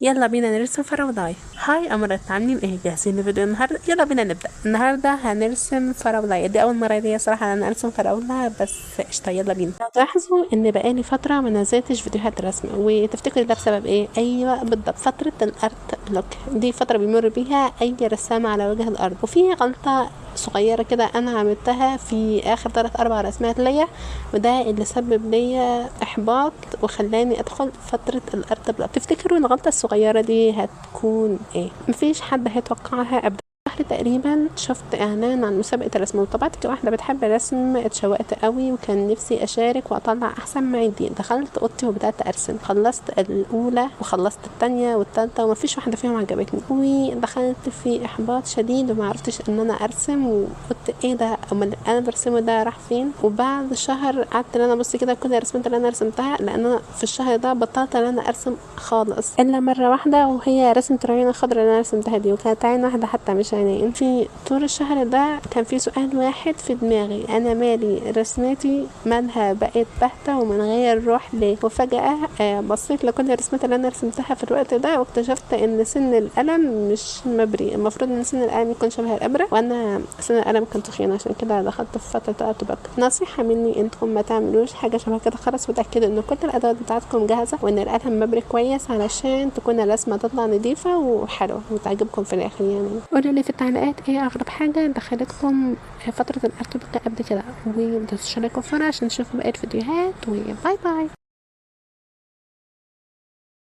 يلا بينا نرسم فراولاي. هاي أمرت، عاملين ايه؟ جاهزين لفيديو النهاردة؟ يلا بينا نبدأ. النهاردة هنرسم فراولاي، دي أول مرة ليا صراحة أنا أرسم فراولة، بس قشطة يلا بينا. لو تلاحظوا إن بقالي فترة ما نزلتش فيديوهات رسم، وتفتكروا ده بسبب ايه؟ أيوة بالضبط، فترة الأرت بلوك، دي فترة بيمر بيها أي رسام على وجه الأرض. وفي غلطة صغيرة كده أنا عملتها في آخر 3-4 رسمات ليا، وده اللي سبب ليا إحباط وخلاني أدخل فترة الأرت بلوك. تفتكروا الغلطة الصغيرة دي هتكون ايه؟ مفيش حد هيتوقعها ابدا. شهر تقريبا شفت اعلان عن مسابقه الرسم، وطبعا كواحده بتحب الرسم اتشوقت قوي وكان نفسي اشارك واطلع احسن ما عندي. دخلت اوضتي وبدات ارسم، خلصت الاولى وخلصت الثانيه والثالثه ومفيش واحده فيهم عجبتني، ودخلت في احباط شديد وما عرفتش ان انا ارسم، وقلت ايه ده، امال انا برسمه ده راح فين؟ وبعد شهر قعدت ان انا ابص كده كل الرسمات اللي انا رسمتها، لان انا في الشهر ده بطلت ان انا ارسم خالص الا مره واحده، وهي رسمه العين الخضراء اللي انا رسمتها دي، وكانت عين واحده حتى مش عينين. في طول الشهر ده كان في سؤال واحد في دماغي، انا مالي رسمتي مالها بقت باهته ومن غير روح ليه؟ وفجاه بصيت لكل الرسمات اللي انا رسمتها في الوقت ده واكتشفت ان سن القلم مش مبري، المفروض ان سن القلم يكون شبه الابره، وانا سن القلم كان تخين، عشان كده دخلت في فتره ارتباك. نصيحه مني انتم ما تعملوش حاجه شبه كده خالص، وتاكدوا ان كل الادوات بتاعتكم جاهزه وان القلم مبري كويس علشان تكون الرسمه تطلع نظيفه وحلوه وتعجبكم في الاخر. يعني قولوا لي في التعليقات ايه اغرب حاجه دخلتكم فتره الارتباك قبل كده، وتشاركوا فينا عشان نشوف باقي الفيديوهات، وباي باي.